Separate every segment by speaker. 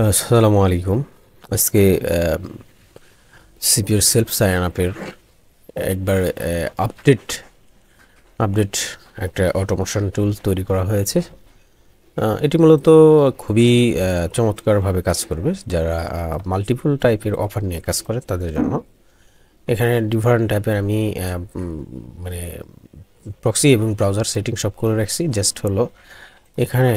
Speaker 1: আসসালামু আলাইকুম। আজকে সিপিউর সেলফ সাইন আপের একবার আপডেট আপডেট একটা অটোমেশন টুল তৈরি করা হয়েছে। এটি মূলত খুবই চমৎকারভাবে কাজ করবে যারা মাল্টিপল টাইপের অফার নিয়ে কাজ করে তাদের জন্য। এখানে ডিফারেন্ট টাইপের আমি মানে প্রক্সি এবং ব্রাউজার সেটিং সব করে রাখছি। জাস্ট হলো এখানে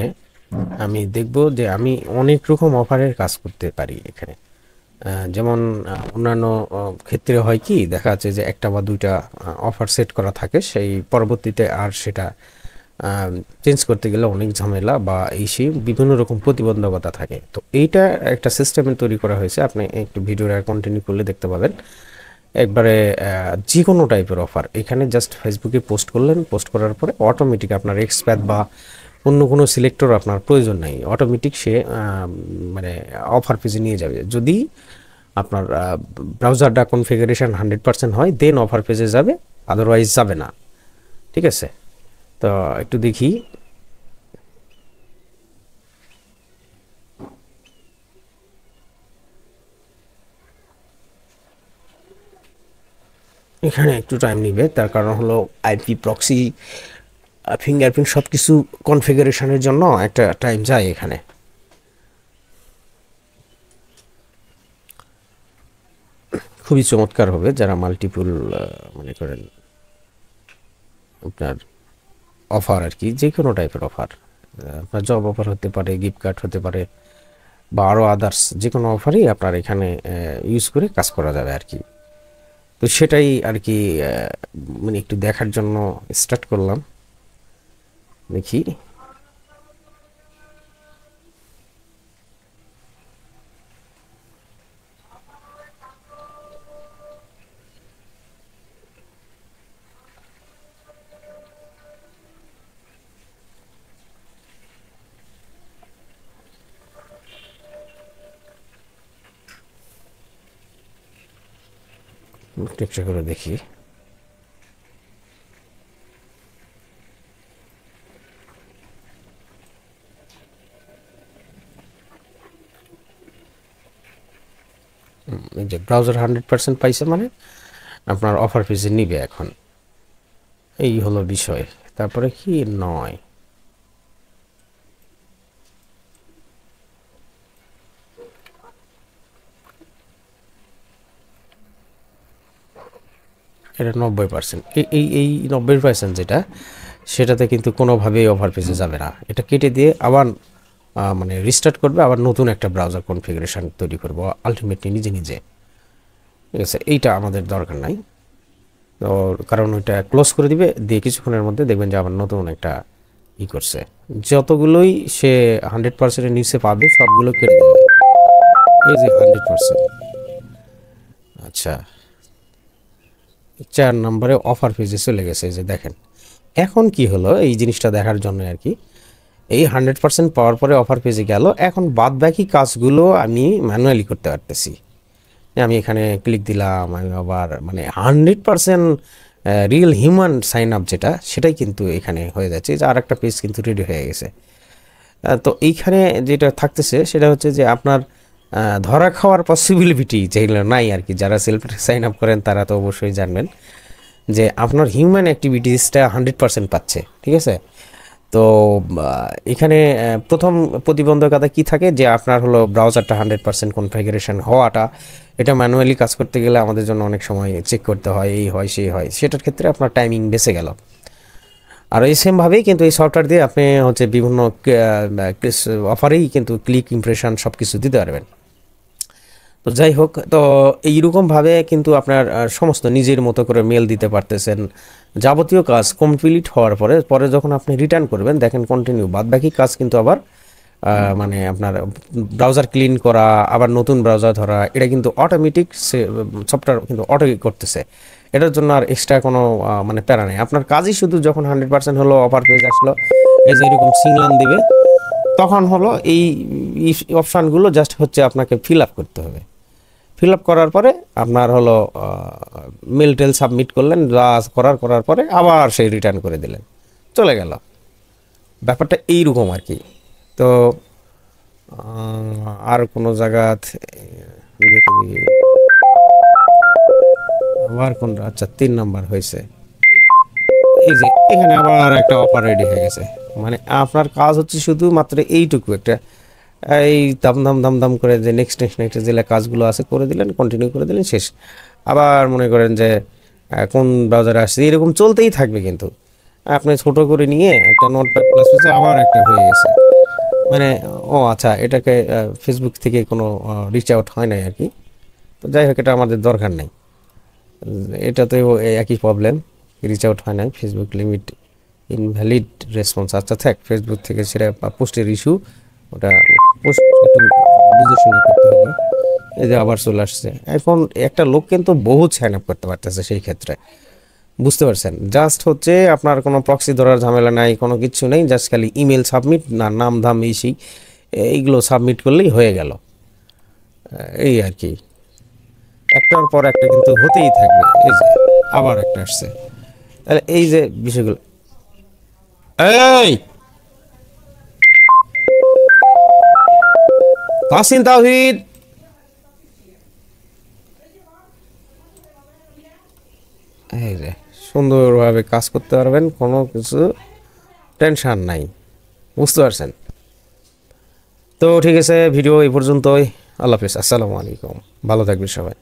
Speaker 1: আমি দেখব যে আমি অনেক রকম অফারের কাজ করতে পারি এখানে। যেমন অন্যান্য ক্ষেত্রে হয় কি দেখা যাচ্ছে যে একটা বা দুইটা অফার সেট করা থাকে, সেই পরবর্তীতে আর সেটা চেঞ্জ করতে গেলে অনেক ঝামেলা বা এই সেই বিভিন্ন রকম প্রতিবন্ধকতা থাকে। তো এইটা একটা সিস্টেমে তৈরি করা হয়েছে, আপনি একটু ভিডিওটা কন্টিনিউ করলে দেখতে পাবেন। একবারে যে কোনো টাইপের অফার এখানে জাস্ট ফেসবুকে পোস্ট করলেন, পোস্ট করার পরে অটোমেটিক আপনার এক্সপ্যাথ বা অন্য কোনো সিলেক্টর আপনার প্রয়োজন নাই, অটোমেটিক সে মানে অফার পেজে নিয়ে যাবে। যদি আপনার ব্রাউজারটা কনফিগারেশন 100% হয় দেন অফার পেজে যাবে, আদারওয়াইজ যাবে না। ঠিক আছে, তো একটু দেখি। এখানে একটু টাইম নিবে, তার কারণ হলো আইপি প্রক্সি ফিঙ্গারপ্রিন্ট সব কিছু কনফিগারেশনের জন্য একটা টাইম যায় এখানে। খুবই চমৎকার হবে যারা মাল্টিপল মনে করেন আপনার অফার আর কি, যে কোনো টাইপের অফার, আপনার জব অফার হতে পারে, গিফট কার্ড হতে পারে, বা আরও আদার্স যে কোনো অফারই আপনার এখানে ইউজ করে কাজ করা যাবে আর কি। তো সেটাই আর কি মানে একটু দেখার জন্য স্টার্ট করলাম। দেখি চেষ্টা করে দেখি। এই যে ব্রাউজার 100% পাইছে মানে আপনার অফার পেজে নিবে এখন, এই হলো বিষয়। তারপরে কি নয়, এটা 90%। এই 90% যেটা, সেটাতে কিন্তু কোনোভাবেই ওভার পেজে যাবে না। এটা কেটে দিয়ে আবার মানে রিস্টার্ট করবে, আবার নতুন একটা ব্রাউজার কনফিগারেশন তৈরি করবো আলটিমেটলি নিজে নিজে। ঠিক আছে, এইটা আমাদের দরকার নাই। তো কারণ ওইটা ক্লোজ করে দিবে, দিয়ে কিছুক্ষণের মধ্যে দেখবেন যে আবার নতুন একটা ই করছে। যতগুলোই সে 100%-এর নিচে পাবে সবগুলো কেটে দেবে। এই যে 100%। আচ্ছা, 4 নম্বরে অফার পেজে চলে গেছে, এই যে দেখেন। এখন কি হলো এই জিনিসটা দেখার জন্য আর কি, এই 100% পাওয়ার পরে অফার পেজে গেল, এখন বাদ বাকি কাজগুলো আমি ম্যানুয়ালি করতে পারতেছি। আমি এখানে ক্লিক দিলাম, আমি আবার মানে 100% রিয়েল হিউম্যান সাইন আপ যেটা, সেটাই কিন্তু এখানে হয়ে যাচ্ছে। যে আর একটা পেজ কিন্তু রেডি হয়ে গেছে। তো এইখানে যেটা থাকতেছে সেটা হচ্ছে যে আপনার ধরা খাওয়ার পসিবিলিটি যেগুলো নাই আর কি। যারা সেলফ সাইন আপ করেন তারা তো অবশ্যই জানবেন যে আপনার হিউম্যান অ্যাক্টিভিটিসটা 100% পাচ্ছে। ঠিক আছে, তো এখানে প্রথম প্রতিবন্ধকতা কি থাকে যে আপনার হলো ব্রাউজারটা 100% কনফিগারেশন হওয়াটা, এটা ম্যানুয়ালি কাজ করতে গেলে আমাদের জন্য অনেক সময় চেক করতে হয়, এই হয় সেই হয়, সেটার ক্ষেত্রে আপনার টাইমিং বেঁচে গেল। আর এই সেমভাবেই কিন্তু এই সফটওয়্যার দিয়ে আপনি হচ্ছে বিভিন্ন অফারেই কিন্তু ক্লিক ইমপ্রেশন সব কিছু দিতে পারবেন। তো যাই হোক, তো এইরকমভাবে কিন্তু আপনার সমস্ত নিজের মতো করে মেল দিতে পারতেছেন। যাবতীয় কাজ কমপ্লিট হওয়ার পরে পরে যখন আপনি রিটার্ন করবেন দেখেন কন্টিনিউ, বাদ বাকি কাজ কিন্তু আবার মানে আপনার ব্রাউজার ক্লিন করা, আবার নতুন ব্রাউজার ধরা, এটা কিন্তু অটোমেটিক সফটওয়্যার কিন্তু অটো করতেছে। এটার জন্য আর এক্সট্রা কোনো মানে প্যারা নেই। আপনার কাজই শুধু যখন 100% হলো, অফার পেজ আসলো, এই যে এরকম সিগনাল দিবে, তখন হলো এই অপশানগুলো জাস্ট হচ্ছে আপনাকে ফিল আপ করতে হবে। ফিল আপ করার পরে আপনার হলো মেল টেল সাবমিট করলেন, করার পরে আবার সেই রিটার্ন করে দিলেন, চলে গেল। ব্যাপারটা এইরকম আর কি। তো আর কোনো জায়গা দেখে দিই আবার কোন, আচ্ছা 3 নাম্বার হয়েছে। এই যে এখানে আবার একটা অফার রেডি হয়ে গেছে। মানে আপনার কাজ হচ্ছে শুধুমাত্র এইটুকু একটা, এই দাম দাম দাম দাম করে যে নেক্সট নেক্সট নেক্সট যে কাজগুলো আছে করে দিলেন, কন্টিনিউ করে দিলেন, শেষ। আবার মনে করেন যে কোন ব্রাউজারে আসছে, এরকম চলতেই থাকবে। কিন্তু আপনি ছোট করে নিয়ে একটা নোটপ্যাড প্লাস আবার একটা হয়ে গেছে। মানে ও আচ্ছা, এটাকে ফেসবুক থেকে কোনো রিচ আউট হয় নাই আর কি। তো যাই হোক, এটা আমাদের দরকার নাই। এটাতেও একই প্রবলেম, রিচ আউট হয় নাই, ফেসবুক লিমিট ইনভ্যালিড রেসপন্স। আচ্ছা থাক, ফেসবুক থেকে সেটা পোস্টের ইস্যু, ওটা পোস্ট একটু বুঝে শুনে করতে হবে। এই যে আবার চলে আসছে। এখন একটা লোক কিন্তু বহুত সাইন আপ করতে পারতেছে সেই ক্ষেত্রে, বুঝতে পারছেন? জাস্ট হচ্ছে আপনার কোনো প্রক্সি ধরার ঝামেলা নাই, কোনো কিছু নেই, জাস্ট খালি ইমেল সাবমিট, না নাম ধাম এই সেই এইগুলো সাবমিট করলেই হয়ে গেল। এই আর কি, একটার পর একটা কিন্তু হতেই থাকবে। এই যে আবার একটা আসছে। তাহলে এই যে বিষয়গুলো, এই তাসিন তাহিদ, এই যে সুন্দরভাবে কাজ করতে পারবেন, কোনো কিছু টেনশন নাই, বুঝতে পারছেন? তো ঠিক আছে, ভিডিও এই পর্যন্তই। আল্লাহ হাফিজ, আসসালামু আলাইকুম, ভালো থাকবেন সবাই।